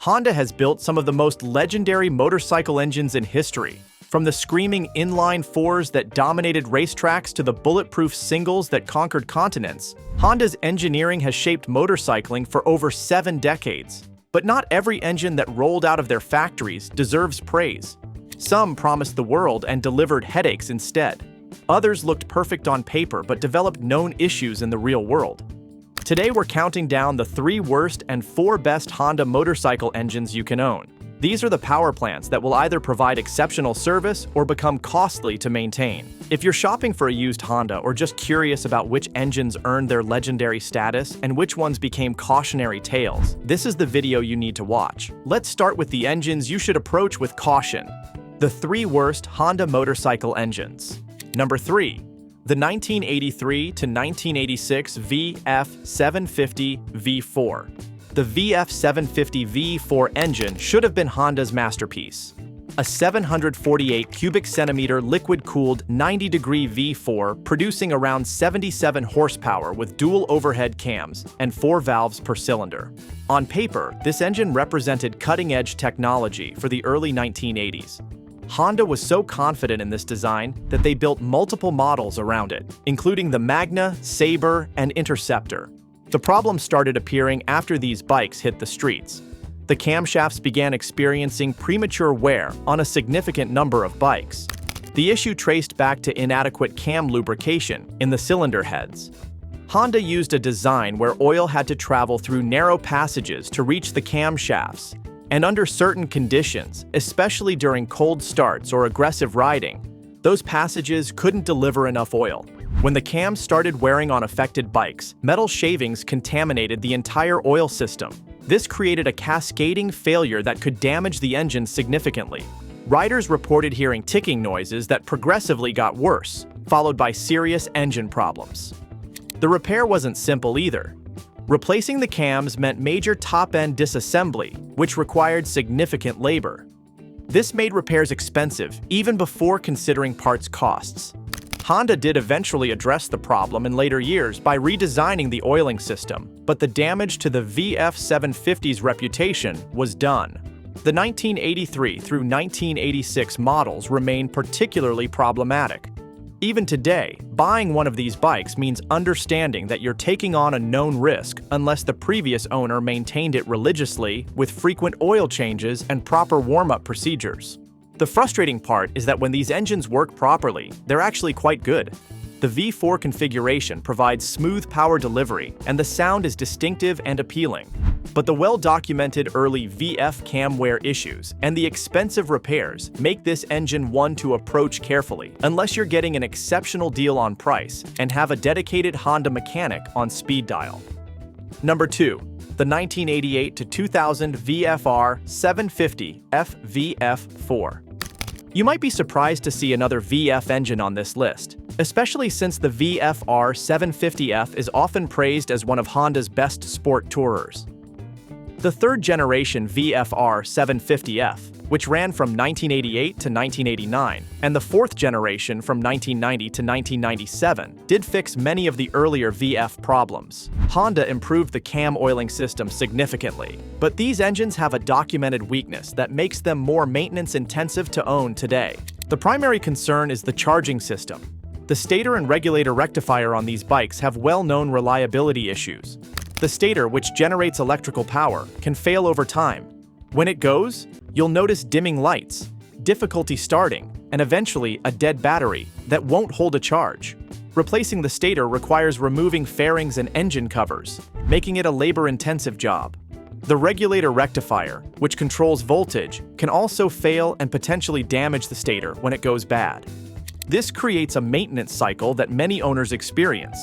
Honda has built some of the most legendary motorcycle engines in history, from the screaming inline-fours that dominated racetracks to the bulletproof singles that conquered continents. Honda's engineering has shaped motorcycling for over 7 decades. But not every engine that rolled out of their factories deserves praise. Some promised the world and delivered headaches instead. Others looked perfect on paper but developed known issues in the real world. Today we're counting down the 3 worst and 4 best Honda motorcycle engines you can own. These are the power plants that will either provide exceptional service or become costly to maintain. If you're shopping for a used Honda or just curious about which engines earned their legendary status and which ones became cautionary tales, this is the video you need to watch. Let's start with the engines you should approach with caution. The 3 worst Honda motorcycle engines. Number 3. The 1983 to 1986 VF750 V4. The VF750 V4 engine should have been Honda's masterpiece. A 748 cubic centimeter liquid-cooled 90-degree V4 producing around 77 horsepower with dual overhead cams and 4 valves per cylinder. On paper, this engine represented cutting-edge technology for the early 1980s. Honda was so confident in this design that they built multiple models around it, including the Magna, Sabre, and Interceptor. The problem started appearing after these bikes hit the streets. The camshafts began experiencing premature wear on a significant number of bikes. The issue traced back to inadequate cam lubrication in the cylinder heads. Honda used a design where oil had to travel through narrow passages to reach the camshafts, and under certain conditions, especially during cold starts or aggressive riding, those passages couldn't deliver enough oil. When the cams started wearing on affected bikes, metal shavings contaminated the entire oil system. This created a cascading failure that could damage the engine significantly. Riders reported hearing ticking noises that progressively got worse, followed by serious engine problems. The repair wasn't simple either. Replacing the cams meant major top-end disassembly, which required significant labor. This made repairs expensive, even before considering parts costs. Honda did eventually address the problem in later years by redesigning the oiling system, but the damage to the VF750's reputation was done. The 1983 through 1986 models remain particularly problematic. Even today, buying one of these bikes means understanding that you're taking on a known risk unless the previous owner maintained it religiously with frequent oil changes and proper warm-up procedures. The frustrating part is that when these engines work properly, they're actually quite good. The V4 configuration provides smooth power delivery, and the sound is distinctive and appealing. But the well-documented early VF cam wear issues and the expensive repairs make this engine one to approach carefully, unless you're getting an exceptional deal on price and have a dedicated Honda mechanic on speed dial. Number 2. The 1988 to 2000 VFR 750 FVF4. You might be surprised to see another VF engine on this list, especially since the VFR 750F is often praised as one of Honda's best sport tourers. The 3rd generation VFR 750F, which ran from 1988 to 1989, and the 4th generation from 1990 to 1997, did fix many of the earlier VF problems. Honda improved the cam oiling system significantly, but these engines have a documented weakness that makes them more maintenance-intensive to own today. The primary concern is the charging system. The stator and regulator rectifier on these bikes have well-known reliability issues. The stator, which generates electrical power, can fail over time. When it goes, you'll notice dimming lights, difficulty starting, and eventually a dead battery that won't hold a charge. Replacing the stator requires removing fairings and engine covers, making it a labor-intensive job. The regulator rectifier, which controls voltage, can also fail and potentially damage the stator when it goes bad. This creates a maintenance cycle that many owners experience.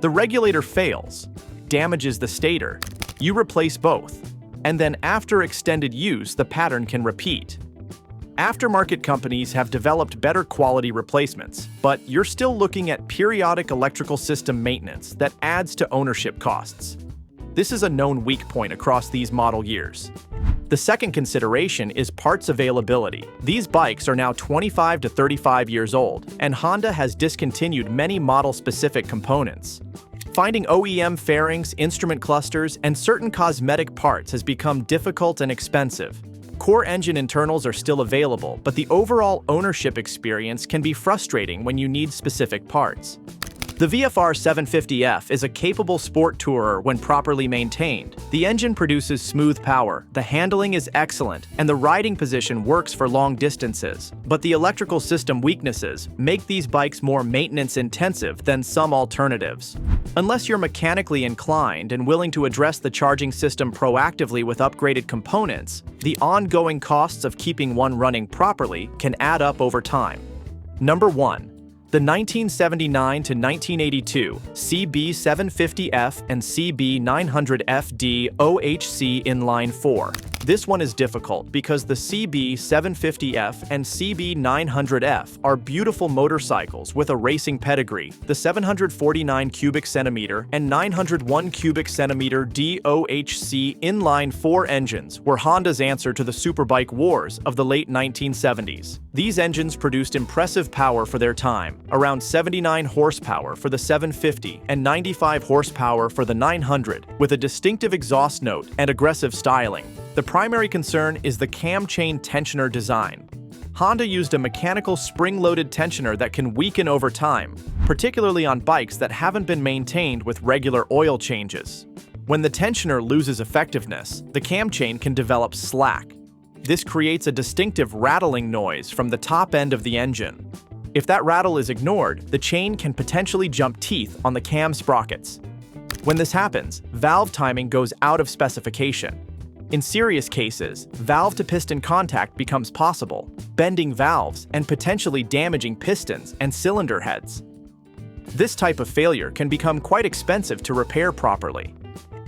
The regulator fails, damages the stator, you replace both, and then after extended use the pattern can repeat. Aftermarket companies have developed better quality replacements, but you're still looking at periodic electrical system maintenance that adds to ownership costs. This is a known weak point across these model years. The second consideration is parts availability. These bikes are now 25 to 35 years old, and Honda has discontinued many model-specific components. Finding OEM fairings, instrument clusters, and certain cosmetic parts has become difficult and expensive. Core engine internals are still available, but the overall ownership experience can be frustrating when you need specific parts. The VFR 750F is a capable sport tourer when properly maintained. The engine produces smooth power, the handling is excellent, and the riding position works for long distances. But the electrical system weaknesses make these bikes more maintenance-intensive than some alternatives. Unless you're mechanically inclined and willing to address the charging system proactively with upgraded components, the ongoing costs of keeping one running properly can add up over time. Number 1. The 1979 to 1982 CB750F and CB900FD OHC Inline-Four. This one is difficult because the CB750F and CB900F are beautiful motorcycles with a racing pedigree. The 749 cubic centimeter and 901 cubic centimeter DOHC Inline-Four engines were Honda's answer to the superbike wars of the late 1970s. These engines produced impressive power for their time, around 79 horsepower for the 750 and 95 horsepower for the 900, with a distinctive exhaust note and aggressive styling. The primary concern is the cam chain tensioner design. Honda used a mechanical spring-loaded tensioner that can weaken over time, particularly on bikes that haven't been maintained with regular oil changes. When the tensioner loses effectiveness, the cam chain can develop slack. This creates a distinctive rattling noise from the top end of the engine. If that rattle is ignored, the chain can potentially jump teeth on the cam sprockets. When this happens, valve timing goes out of specification. In serious cases, valve-to-piston contact becomes possible, bending valves and potentially damaging pistons and cylinder heads. This type of failure can become quite expensive to repair properly.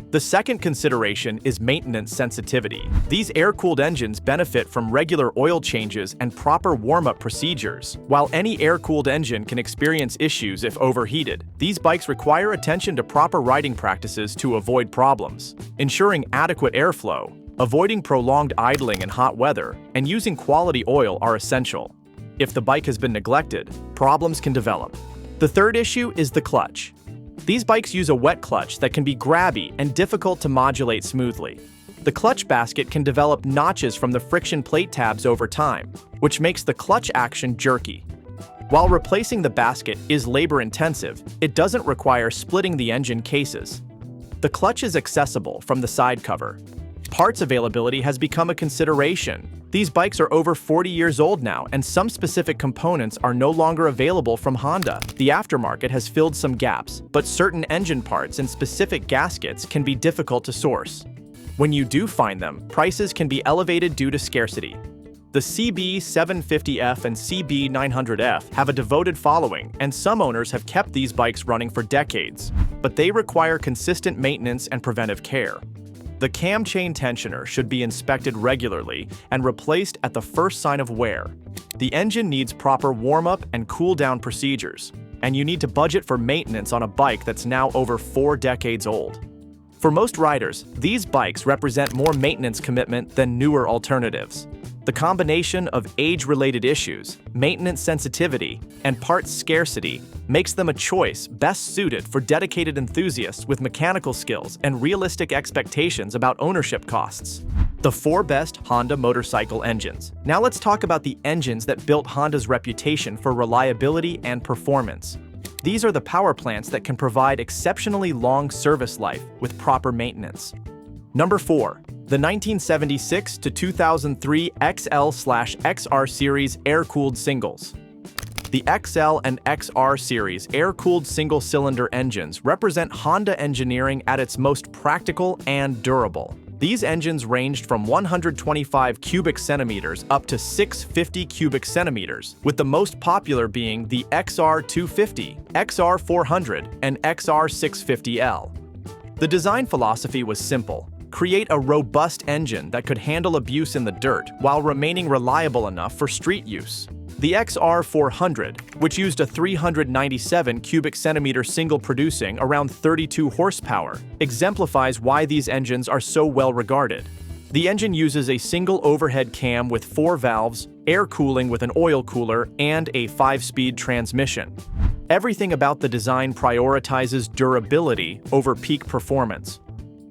The second consideration is maintenance sensitivity. These air-cooled engines benefit from regular oil changes and proper warm-up procedures. While any air-cooled engine can experience issues if overheated, these bikes require attention to proper riding practices to avoid problems. Ensuring adequate airflow, avoiding prolonged idling in hot weather, and using quality oil are essential. If the bike has been neglected, problems can develop. The third issue is the clutch. These bikes use a wet clutch that can be grabby and difficult to modulate smoothly. The clutch basket can develop notches from the friction plate tabs over time, which makes the clutch action jerky. While replacing the basket is labor-intensive, it doesn't require splitting the engine cases. The clutch is accessible from the side cover. Parts availability has become a consideration. These bikes are over 40 years old now, and some specific components are no longer available from Honda. The aftermarket has filled some gaps, but certain engine parts and specific gaskets can be difficult to source. When you do find them, prices can be elevated due to scarcity. The CB750F and CB900F have a devoted following, and some owners have kept these bikes running for decades, but they require consistent maintenance and preventive care. The cam chain tensioner should be inspected regularly and replaced at the first sign of wear. The engine needs proper warm-up and cool-down procedures, and you need to budget for maintenance on a bike that's now over 4 decades old. For most riders, these bikes represent more maintenance commitment than newer alternatives. The combination of age-related issues, maintenance sensitivity, and parts scarcity makes them a choice best suited for dedicated enthusiasts with mechanical skills and realistic expectations about ownership costs. The 4 best Honda motorcycle engines. Now let's talk about the engines that built Honda's reputation for reliability and performance. These are the power plants that can provide exceptionally long service life with proper maintenance. Number 4. The 1976 to 2003 XL/XR series air-cooled singles. The XL and XR series air-cooled single-cylinder engines represent Honda engineering at its most practical and durable. These engines ranged from 125 cubic centimeters up to 650 cubic centimeters, with the most popular being the XR250, XR400, and XR650L. The design philosophy was simple. Create a robust engine that could handle abuse in the dirt while remaining reliable enough for street use. The XR400, which used a 397 cubic centimeter single producing around 32 horsepower, exemplifies why these engines are so well regarded. The engine uses a single overhead cam with 4 valves, air cooling with an oil cooler, and a 5-speed transmission. Everything about the design prioritizes durability over peak performance.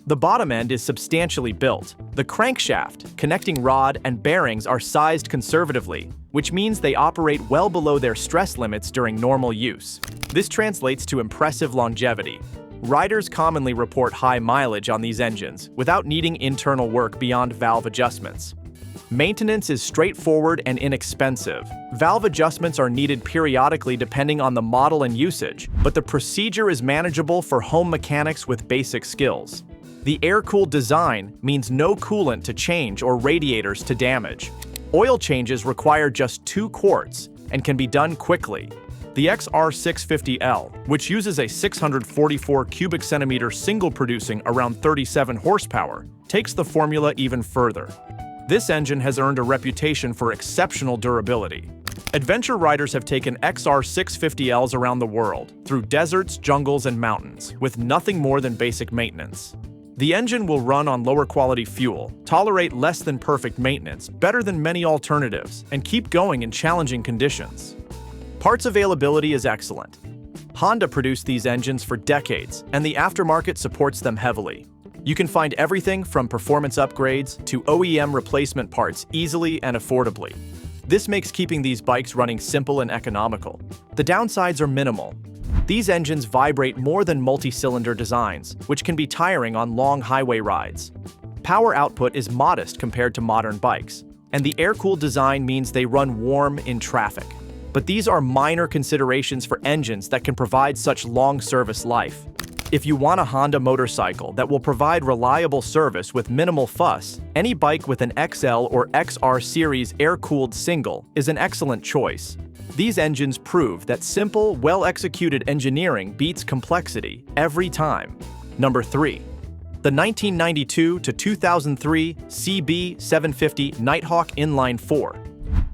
The bottom end is substantially built. The crankshaft, connecting rod, and bearings are sized conservatively, which means they operate well below their stress limits during normal use. This translates to impressive longevity. Riders commonly report high mileage on these engines without needing internal work beyond valve adjustments. Maintenance is straightforward and inexpensive. Valve adjustments are needed periodically depending on the model and usage, but the procedure is manageable for home mechanics with basic skills. The air-cooled design means no coolant to change or radiators to damage. Oil changes require just 2 quarts and can be done quickly. The XR650L, which uses a 644 cubic centimeter single producing around 37 horsepower, takes the formula even further. This engine has earned a reputation for exceptional durability. Adventure riders have taken XR650Ls around the world, through deserts, jungles, and mountains, with nothing more than basic maintenance. The engine will run on lower quality fuel, tolerate less than perfect maintenance, better than many alternatives, and keep going in challenging conditions. Parts availability is excellent. Honda produced these engines for decades, and the aftermarket supports them heavily. You can find everything from performance upgrades to OEM replacement parts easily and affordably. This makes keeping these bikes running simple and economical. The downsides are minimal. These engines vibrate more than multi-cylinder designs, which can be tiring on long highway rides. Power output is modest compared to modern bikes, and the air-cooled design means they run warm in traffic. But these are minor considerations for engines that can provide such long service life. If you want a Honda motorcycle that will provide reliable service with minimal fuss, any bike with an XL or XR series air-cooled single is an excellent choice. These engines prove that simple, well-executed engineering beats complexity every time. Number 3. The 1992 to 2003 CB750 Nighthawk Inline-Four.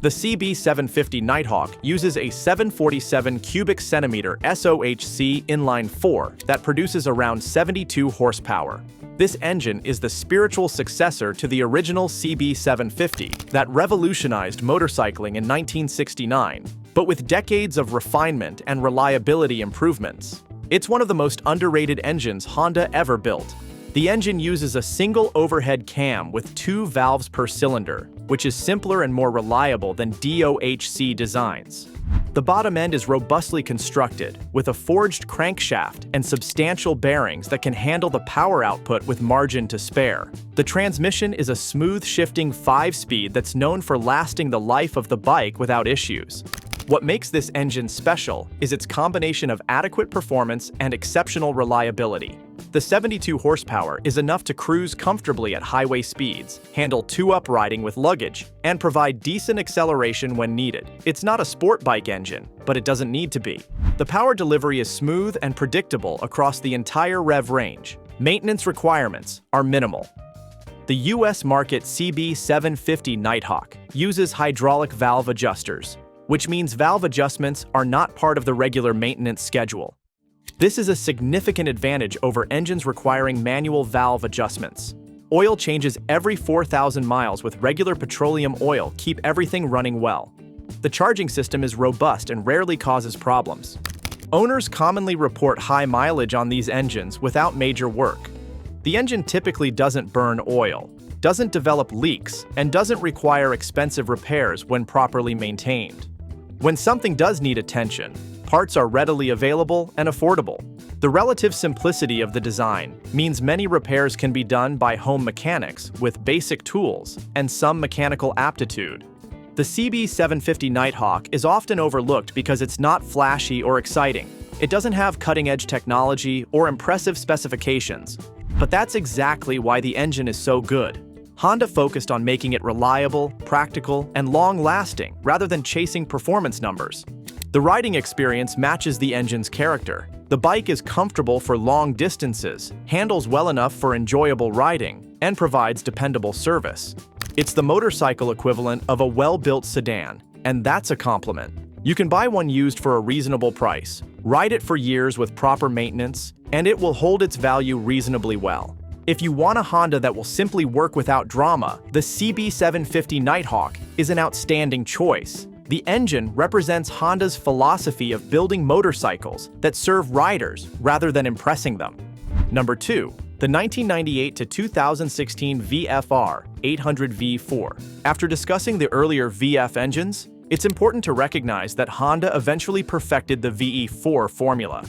The CB750 Nighthawk uses a 747 cubic centimeter SOHC Inline-Four that produces around 72 horsepower. This engine is the spiritual successor to the original CB750 that revolutionized motorcycling in 1969, but with decades of refinement and reliability improvements. It's one of the most underrated engines Honda ever built. The engine uses a single overhead cam with 2 valves per cylinder, which is simpler and more reliable than SOHC designs. The bottom end is robustly constructed, with a forged crankshaft and substantial bearings that can handle the power output with margin to spare. The transmission is a smooth shifting 5-speed that's known for lasting the life of the bike without issues. What makes this engine special is its combination of adequate performance and exceptional reliability. The 72 horsepower is enough to cruise comfortably at highway speeds, handle 2-up riding with luggage, and provide decent acceleration when needed. It's not a sport bike engine, but it doesn't need to be. The power delivery is smooth and predictable across the entire rev range. Maintenance requirements are minimal. The US market CB750 Nighthawk uses hydraulic valve adjusters, which means valve adjustments are not part of the regular maintenance schedule. This is a significant advantage over engines requiring manual valve adjustments. Oil changes every 4,000 miles with regular petroleum oil keep everything running well. The charging system is robust and rarely causes problems. Owners commonly report high mileage on these engines without major work. The engine typically doesn't burn oil, doesn't develop leaks, and doesn't require expensive repairs when properly maintained. When something does need attention, parts are readily available and affordable. The relative simplicity of the design means many repairs can be done by home mechanics with basic tools and some mechanical aptitude. The CB750 Nighthawk is often overlooked because it's not flashy or exciting. It doesn't have cutting-edge technology or impressive specifications. But that's exactly why the engine is so good. Honda focused on making it reliable, practical, and long-lasting rather than chasing performance numbers. The riding experience matches the engine's character. The bike is comfortable for long distances, handles well enough for enjoyable riding, and provides dependable service. It's the motorcycle equivalent of a well-built sedan, and that's a compliment. You can buy one used for a reasonable price, ride it for years with proper maintenance, and it will hold its value reasonably well. If you want a Honda that will simply work without drama, the CB750 Nighthawk is an outstanding choice. The engine represents Honda's philosophy of building motorcycles that serve riders rather than impressing them. Number 2. The 1998 to 2016 VFR 800 V4. After discussing the earlier VF engines, it's important to recognize that Honda eventually perfected the VE4 formula.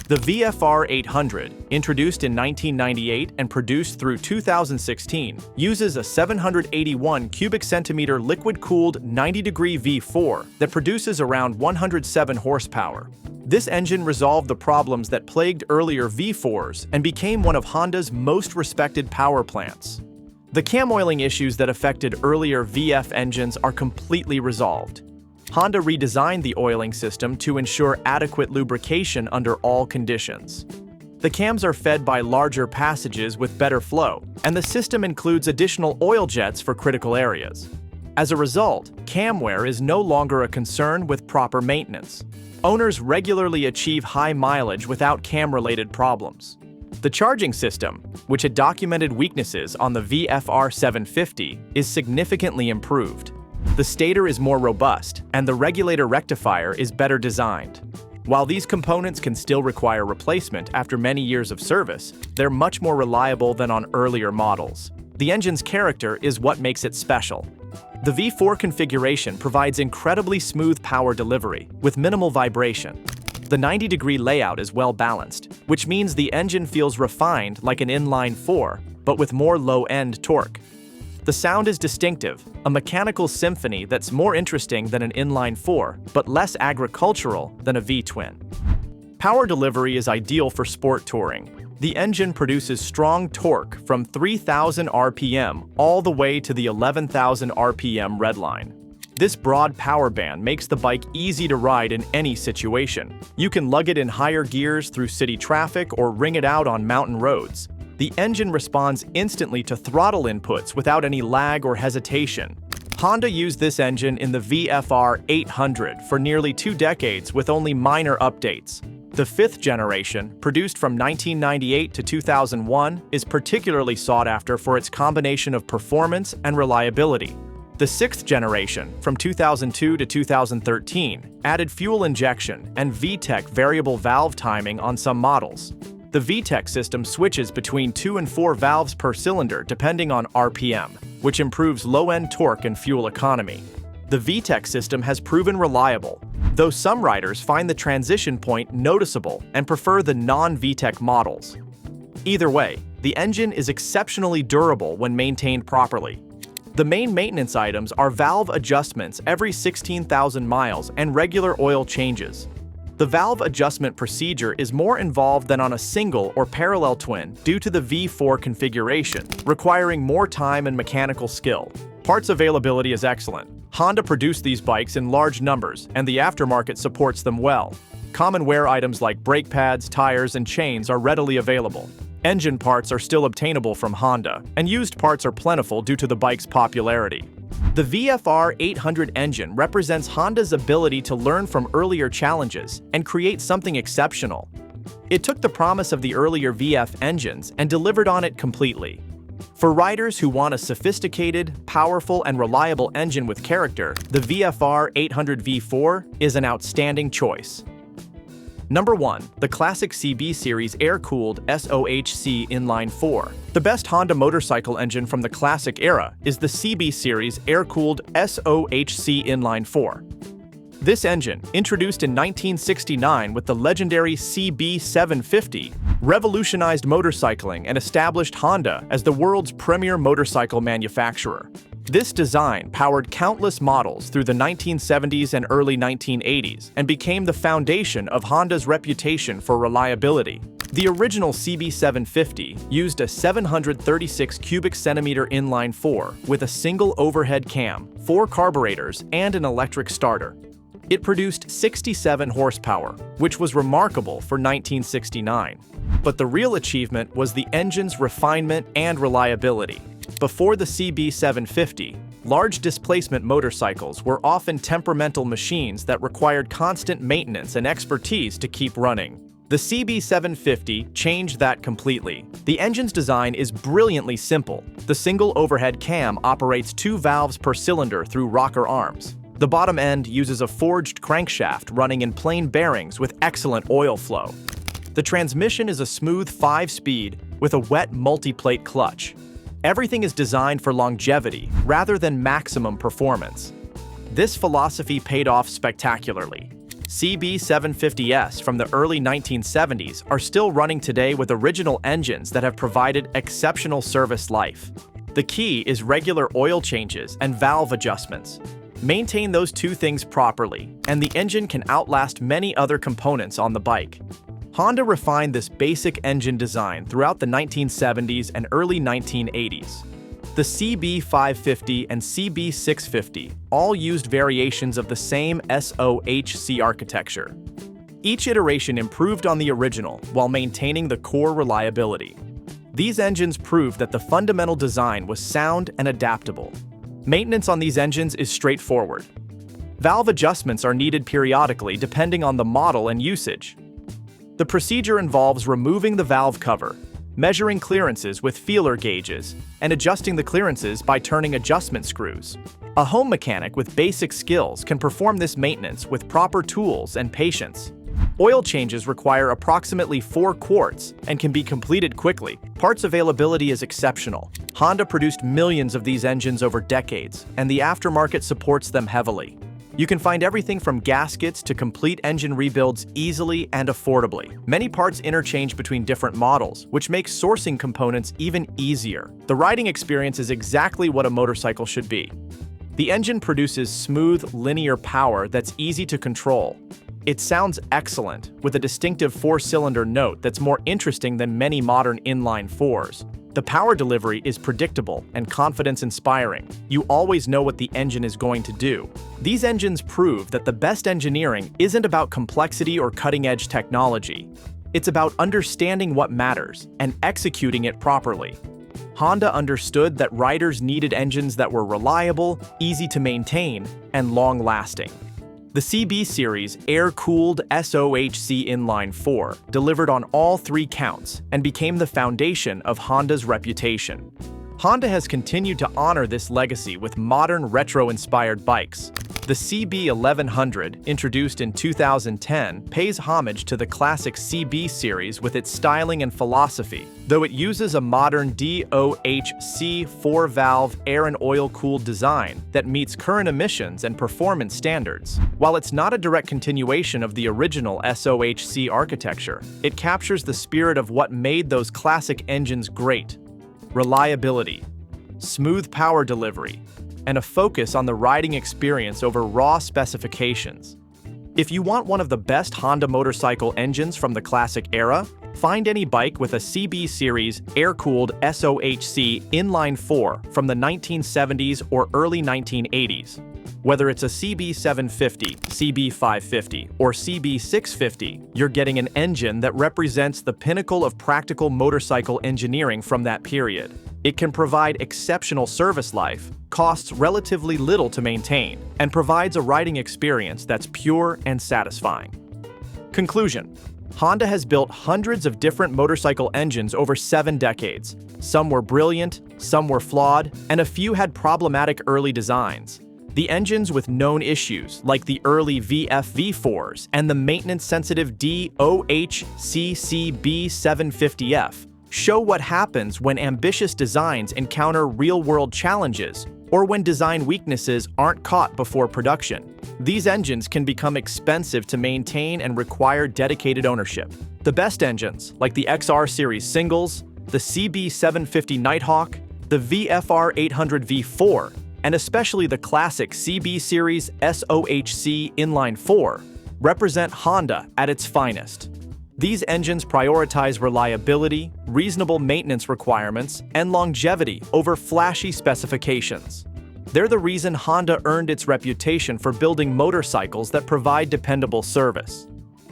The VFR 800, introduced in 1998 and produced through 2016, uses a 781 cubic centimeter liquid-cooled 90-degree V4 that produces around 107 horsepower. This engine resolved the problems that plagued earlier V4s and became one of Honda's most respected power plants. The cam oiling issues that affected earlier VF engines are completely resolved. Honda redesigned the oiling system to ensure adequate lubrication under all conditions. The cams are fed by larger passages with better flow, and the system includes additional oil jets for critical areas. As a result, cam wear is no longer a concern with proper maintenance. Owners regularly achieve high mileage without cam-related problems. The charging system, which had documented weaknesses on the VFR 750, is significantly improved. The stator is more robust, and the regulator rectifier is better designed. While these components can still require replacement after many years of service, they're much more reliable than on earlier models. The engine's character is what makes it special. The V4 configuration provides incredibly smooth power delivery, with minimal vibration. The 90-degree layout is well balanced, which means the engine feels refined like an inline-four, but with more low-end torque. The sound is distinctive, a mechanical symphony that's more interesting than an inline-four, but less agricultural than a V-twin. Power delivery is ideal for sport touring. The engine produces strong torque from 3,000 RPM all the way to the 11,000 RPM redline. This broad power band makes the bike easy to ride in any situation. You can lug it in higher gears through city traffic or ring it out on mountain roads. The engine responds instantly to throttle inputs without any lag or hesitation. Honda used this engine in the VFR 800 for nearly 2 decades with only minor updates. The fifth generation, produced from 1998 to 2001, is particularly sought after for its combination of performance and reliability. The sixth generation, from 2002 to 2013, added fuel injection and VTEC variable valve timing on some models. The VTEC system switches between 2 and 4 valves per cylinder depending on RPM, which improves low-end torque and fuel economy. The VTEC system has proven reliable, though some riders find the transition point noticeable and prefer the non-VTEC models. Either way, the engine is exceptionally durable when maintained properly. The main maintenance items are valve adjustments every 16,000 miles and regular oil changes. The valve adjustment procedure is more involved than on a single or parallel twin due to the V4 configuration, requiring more time and mechanical skill. Parts availability is excellent. Honda produced these bikes in large numbers, and the aftermarket supports them well. Common wear items like brake pads, tires, and chains are readily available. Engine parts are still obtainable from Honda, and used parts are plentiful due to the bike's popularity. The VFR 800 engine represents Honda's ability to learn from earlier challenges and create something exceptional. It took the promise of the earlier VF engines and delivered on it completely. For riders who want a sophisticated, powerful, and reliable engine with character, the VFR 800 V4 is an outstanding choice. Number 1. The classic CB series air-cooled SOHC Inline-Four. The best Honda motorcycle engine from the classic era is the CB series air-cooled SOHC Inline-Four. This engine, introduced in 1969 with the legendary CB750, revolutionized motorcycling and established Honda as the world's premier motorcycle manufacturer. This design powered countless models through the 1970s and early 1980s and became the foundation of Honda's reputation for reliability. The original CB750 used a 736 cubic centimeter inline-four with a single overhead cam, 4 carburetors, and an electric starter. It produced 67 horsepower, which was remarkable for 1969. But the real achievement was the engine's refinement and reliability. Before the CB750, large displacement motorcycles were often temperamental machines that required constant maintenance and expertise to keep running. The CB750 changed that completely. The engine's design is brilliantly simple. The single overhead cam operates 2 valves per cylinder through rocker arms. The bottom end uses a forged crankshaft running in plain bearings with excellent oil flow. The transmission is a smooth 5-speed with a wet multi-plate clutch. Everything is designed for longevity rather than maximum performance. This philosophy paid off spectacularly. CB750s from the early 1970s are still running today with original engines that have provided exceptional service life. The key is regular oil changes and valve adjustments. Maintain those two things properly, and the engine can outlast many other components on the bike. Honda refined this basic engine design throughout the 1970s and early 1980s. The CB550 and CB650 all used variations of the same SOHC architecture. Each iteration improved on the original while maintaining the core reliability. These engines proved that the fundamental design was sound and adaptable. Maintenance on these engines is straightforward. Valve adjustments are needed periodically depending on the model and usage. The procedure involves removing the valve cover, measuring clearances with feeler gauges, and adjusting the clearances by turning adjustment screws. A home mechanic with basic skills can perform this maintenance with proper tools and patience. Oil changes require approximately 4 quarts and can be completed quickly. Parts availability is exceptional. Honda produced millions of these engines over decades, and the aftermarket supports them heavily. You can find everything from gaskets to complete engine rebuilds easily and affordably. Many parts interchange between different models, which makes sourcing components even easier. The riding experience is exactly what a motorcycle should be. The engine produces smooth, linear power that's easy to control. It sounds excellent, with a distinctive 4-cylinder note that's more interesting than many modern inline-fours. The power delivery is predictable and confidence-inspiring. You always know what the engine is going to do. These engines prove that the best engineering isn't about complexity or cutting-edge technology. It's about understanding what matters and executing it properly. Honda understood that riders needed engines that were reliable, easy to maintain, and long-lasting. The CB series air-cooled SOHC Inline-Four delivered on all 3 counts and became the foundation of Honda's reputation. Honda has continued to honor this legacy with modern retro-inspired bikes. The CB1100, introduced in 2010, pays homage to the classic CB series with its styling and philosophy, though it uses a modern SOHC 4-valve air and oil-cooled design that meets current emissions and performance standards. While it's not a direct continuation of the original SOHC architecture, it captures the spirit of what made those classic engines great: reliability, smooth power delivery, and a focus on the riding experience over raw specifications. If you want one of the best Honda motorcycle engines from the classic era, find any bike with a CB series air-cooled SOHC Inline-Four from the 1970s or early 1980s. Whether it's a CB750, CB550, or CB650, you're getting an engine that represents the pinnacle of practical motorcycle engineering from that period. It can provide exceptional service life, costs relatively little to maintain, and provides a riding experience that's pure and satisfying. Conclusion: Honda has built hundreds of different motorcycle engines over 7 decades. Some were brilliant, some were flawed, and a few had problematic early designs. The engines with known issues, like the early VF-V4s and the maintenance-sensitive SOHC CB750F, show what happens when ambitious designs encounter real-world challenges or when design weaknesses aren't caught before production. These engines can become expensive to maintain and require dedicated ownership. The best engines, like the XR Series singles, the CB750 Nighthawk, the VFR 800V4, and especially the classic CB series SOHC Inline-Four, represent Honda at its finest. These engines prioritize reliability, reasonable maintenance requirements, and longevity over flashy specifications. They're the reason Honda earned its reputation for building motorcycles that provide dependable service.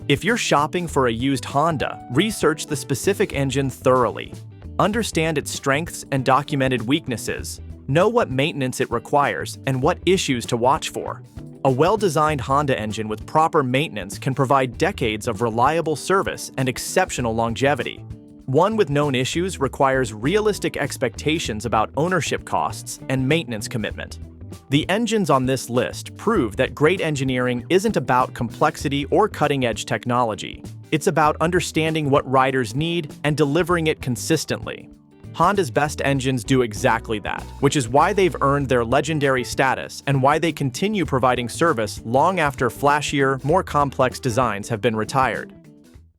If you're shopping for a used Honda, research the specific engine thoroughly. Understand its strengths and documented weaknesses. Know what maintenance it requires and what issues to watch for. A well-designed Honda engine with proper maintenance can provide decades of reliable service and exceptional longevity. One with known issues requires realistic expectations about ownership costs and maintenance commitment. The engines on this list prove that great engineering isn't about complexity or cutting-edge technology. It's about understanding what riders need and delivering it consistently. Honda's best engines do exactly that, which is why they've earned their legendary status and why they continue providing service long after flashier, more complex designs have been retired.